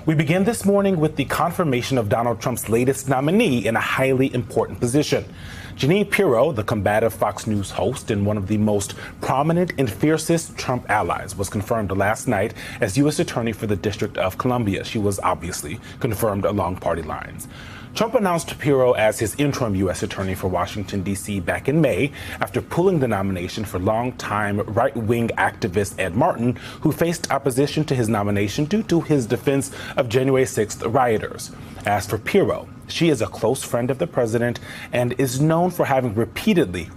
We begin this morning with the confirmation of Donald Trump's latest nominee in a highly important position. Jeanine Pirro, the combative Fox News host and one of the most prominent and fiercest Trump allies, was confirmed last night as U.S. Attorney for the District of Columbia. She was obviously confirmed along party lines. Trump announced Pirro as his interim U.S. Attorney for Washington, D.C. back in May after pulling the nomination for longtime right-wing activist Ed Martin, who faced opposition to his nomination due to his defense of January 6th rioters. As for Pirro, she is a close friend of the president and is known for having repeatedly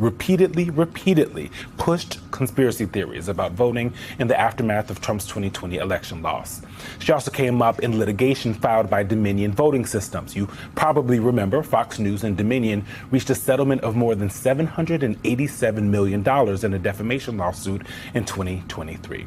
pushed conspiracy theories about voting in the aftermath of Trump's 2020 election loss. She also came up in litigation filed by Dominion Voting Systems. You probably remember Fox News and Dominion reached a settlement of more than $787 million in a defamation lawsuit in 2023.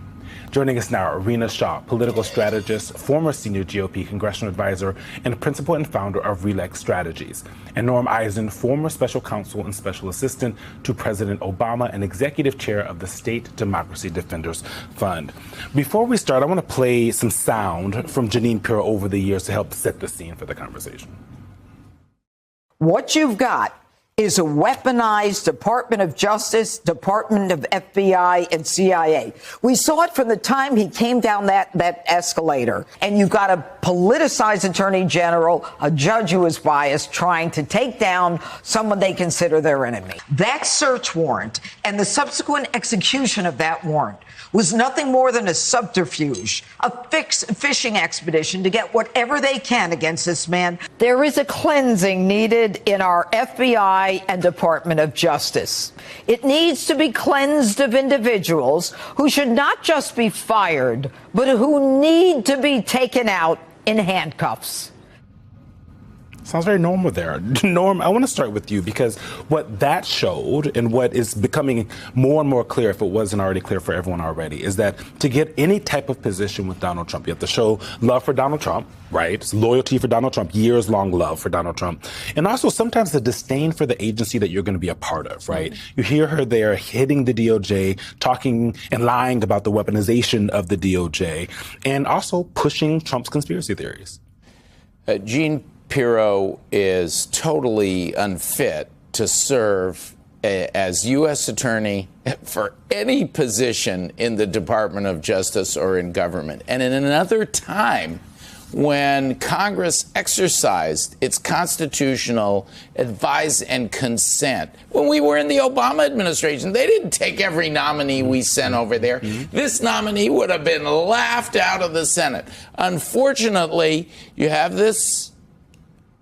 Joining us now, Rena Shaw, political strategist, former senior GOP congressional advisor, and principal and founder of Relax Strategies, and Norm Eisen, former special counsel and special assistant to President Obama and executive chair of the State Democracy Defenders Fund. Before we start, I want to play some sound from Jeanine Pirro over the years to help set the scene for the conversation. What you've got is a weaponized Department of Justice, Department of FBI, and CIA. We saw it from the time he came down that escalator. And you've got a politicized attorney general, a judge who is biased, trying to take down someone they consider their enemy. That search warrant and the subsequent execution of that warrant was nothing more than a subterfuge, a fishing expedition to get whatever they can against this man. There is a cleansing needed in our FBI and Department of Justice. It needs to be cleansed of individuals who should not just be fired, but who need to be taken out in handcuffs. Sounds very normal there. Norm, I want to start with you because what that showed and what is becoming more and more clear, if it wasn't already clear for everyone already, is that to get any type of position with Donald Trump, you have to show love for Donald Trump, right? It's loyalty for Donald Trump, years-long love for Donald Trump, and also sometimes the disdain for the agency that you're going to be a part of, right? You hear her there hitting the DOJ, talking and lying about the weaponization of the DOJ, and also pushing Trump's conspiracy theories. Jeanine Pirro is totally unfit to serve as U.S. Attorney for any position in the Department of Justice or in government. And in another time when Congress exercised its constitutional advise and consent, when we were in the Obama administration, they didn't take every nominee we sent over there. This nominee would have been laughed out of the Senate. Unfortunately, you have this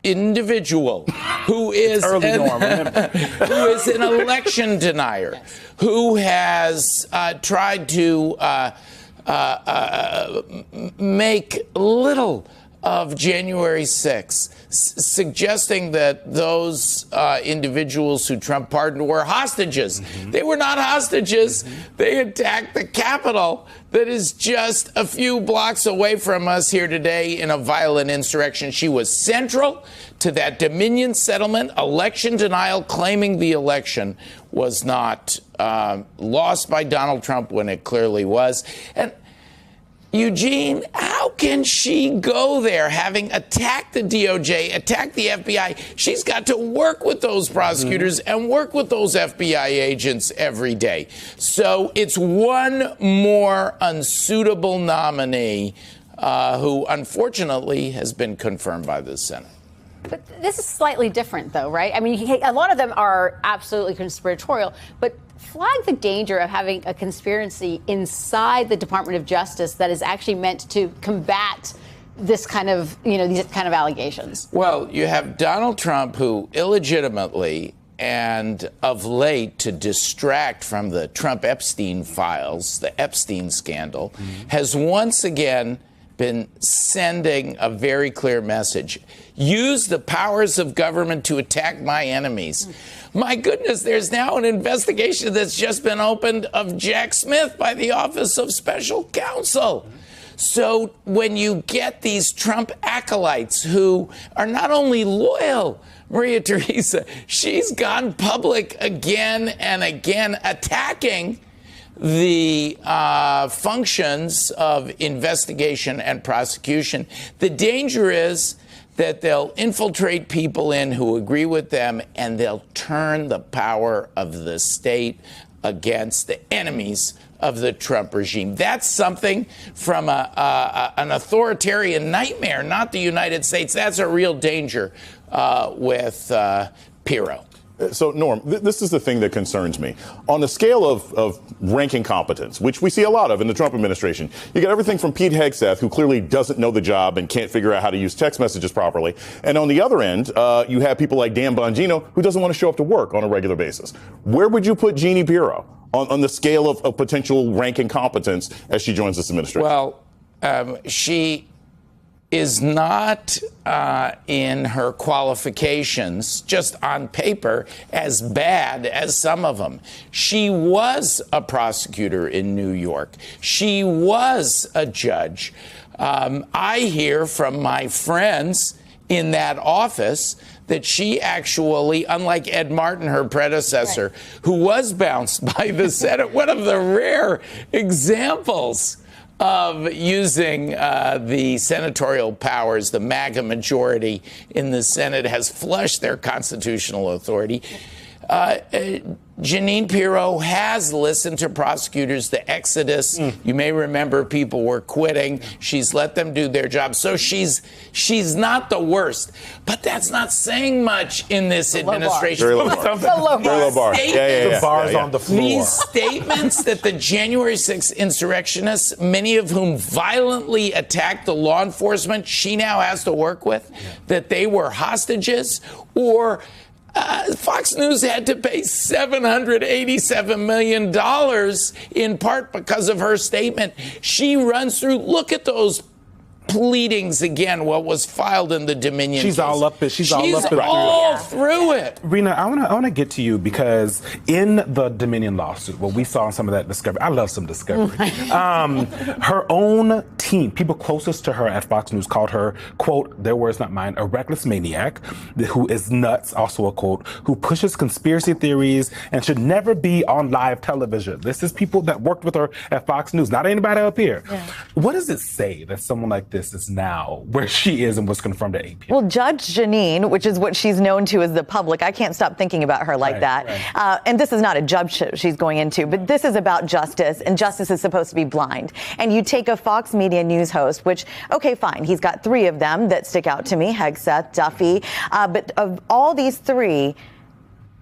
individual who is who is an election denier, who has tried to make little of January 6th, suggesting that those individuals who Trump pardoned were hostages. They were not hostages. They attacked the Capitol that is just a few blocks away from us here today in a violent insurrection. She was central to that Dominion settlement, election denial, claiming the election was not lost by Donald Trump when it clearly was. And Eugene, how can she go there having attacked the DOJ, attacked the FBI? She's got to work with those prosecutors and work with those FBI agents every day. So it's one more unsuitable nominee who unfortunately has been confirmed by the Senate. But this is slightly different, though, right? I mean, a lot of them are absolutely conspiratorial, but flag the danger of having a conspiracy inside the Department of Justice that is actually meant to combat this kind of, these kind of allegations. Well, you have Donald Trump, who illegitimately and of late to distract from the Trump-Epstein files, the Epstein scandal, has once again been sending a very clear message. Use the powers of government to attack my enemies. My goodness, there's now an investigation that's just been opened of Jack Smith by the Office of Special Counsel. So when you get these Trump acolytes who are not only loyal, Maria Teresa, she's gone public again and again attacking the functions of investigation and prosecution. The danger is that they'll infiltrate people in who agree with them, and they'll turn the power of the state against the enemies of the Trump regime. That's something from an authoritarian nightmare, not the United States. That's a real danger with Pirro. So, Norm, this is the thing that concerns me. On the scale of ranking competence, which we see a lot of in the Trump administration, you got everything from Pete Hegseth, who clearly doesn't know the job and can't figure out how to use text messages properly. And on the other end, you have people like Dan Bongino, who doesn't want to show up to work on a regular basis. Where would you put Jeannie Pirro on the scale of potential ranking competence as she joins this administration? Well, she is not in her qualifications, just on paper, as bad as some of them. She was a prosecutor in New York. She was a judge. I hear from my friends in that office that she actually, unlike Ed Martin, her predecessor, who was bounced by the Senate, one of the rare examples of using the senatorial powers, the MAGA majority in the Senate has flushed their constitutional authority. Jeanine Pirro has listened to prosecutors, the exodus. You may remember people were quitting. She's let them do their job. So she's not the worst. But that's not saying much in this administration. Very low bar. So low bar. Very low bar. The bar's on the floor. These statements that the January 6th insurrectionists, many of whom violently attacked the law enforcement she now has to work with, that they were hostages, or Fox News had to pay $787 million in part because of her statement. She runs through, look at those pleadings again, what was filed in the Dominion She's case. all up it. She's all up it. all through it. Rena, I want to get to you because in the Dominion lawsuit, what we saw in some of that discovery, I love some discovery. Her own team, people closest to her at Fox News, called her, quote, their words not mine, a reckless maniac who is nuts, also a quote, who pushes conspiracy theories and should never be on live television. This is people that worked with her at Fox News, not anybody up here. Yeah. What does it say that someone like this is now where she is and what's confirmed at AP? Well, Judge Jeanine, which is what she's known to as the public, I can't stop thinking about her like that. Right. And this is not a judge she's going into, but this is about justice, and justice is supposed to be blind. And you take a Fox Media News host, which, okay, fine, he's got three of them that stick out to me, Hegseth, Duffy, but of all these three,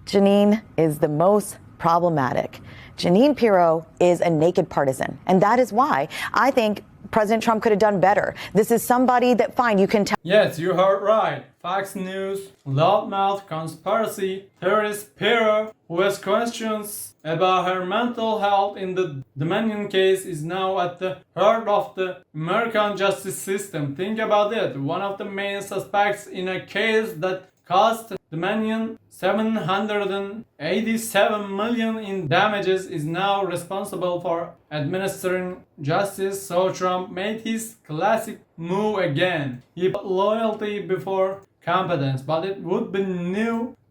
Jeanine is the most problematic. Jeanine Pirro is a naked partisan, and that is why I think President Trump could have done better. This is somebody that, fine, you can tell. Yes, you heard right. Fox News, loudmouth conspiracy theorist Pirro, who has questions about her mental health in the Dominion case, is now at the heart of the American justice system. Think about it. One of the main suspects in a case that cost Dominion $787 million in damages is now responsible for administering justice. So Trump made his classic move again. He put loyalty before competence, but it would be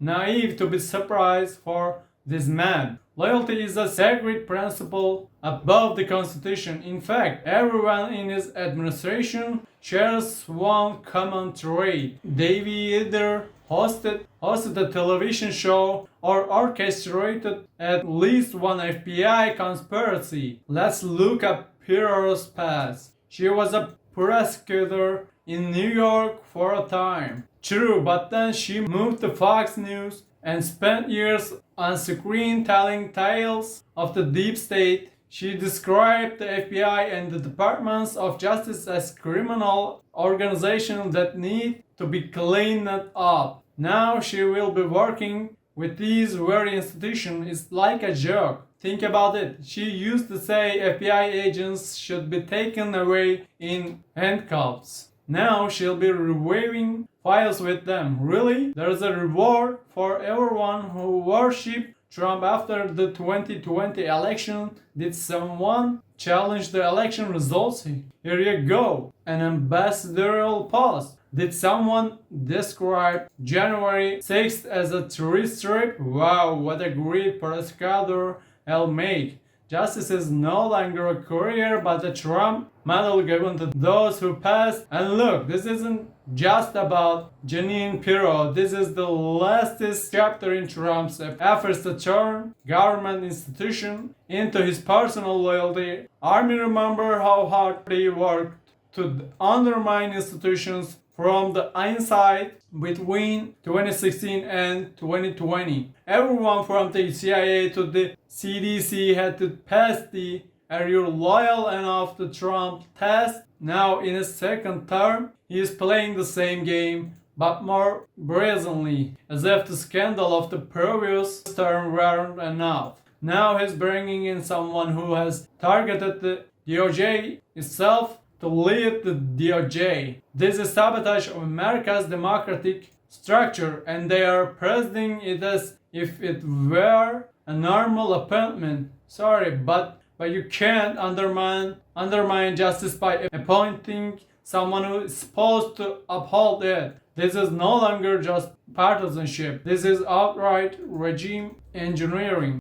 naive to be surprised for this man. Loyalty is a sacred principle above the Constitution. In fact, everyone in his administration shares one common trait. They either hosted a television show or orchestrated at least one FBI conspiracy. Let's look at Pirro's past. She was a prosecutor in New York for a time. True, but then she moved to Fox News and spent years on screen telling tales of the deep state. She described the FBI and the Departments of Justice as criminal organizations that need to be cleaned up. Now she will be working with these very institutions. It's like a joke. Think about it. She used to say FBI agents should be taken away in handcuffs. Now she'll be reviewing files with them. Really? There's a reward for everyone who worshipped Trump after the 2020 election. Did someone challenge the election results? Here you go. An ambassadorial post. Did someone describe January 6th as a tourist trip? Wow, what a great prosecutor I'll make. Justice is no longer a career but a Trump medal given to those who passed. And look, this isn't just about Jeanine Pirro. This is the latest chapter in Trump's efforts to turn government institution into his personal loyalty. Army, remember how hard he worked to undermine institutions from the inside between 2016 and 2020. Everyone from the CIA to the CDC had to pass the "Are you loyal enough to Trump?" test. Now in his second term, he is playing the same game, but more brazenly, as if the scandal of the previous term weren't enough. Now he's bringing in someone who has targeted the DOJ itself to lead the DOJ. This is sabotage of America's democratic structure, and they are presenting it as if it were a normal appointment. Sorry, but you can't undermine justice by appointing someone who is supposed to uphold it. This is no longer just partisanship. This is outright regime engineering.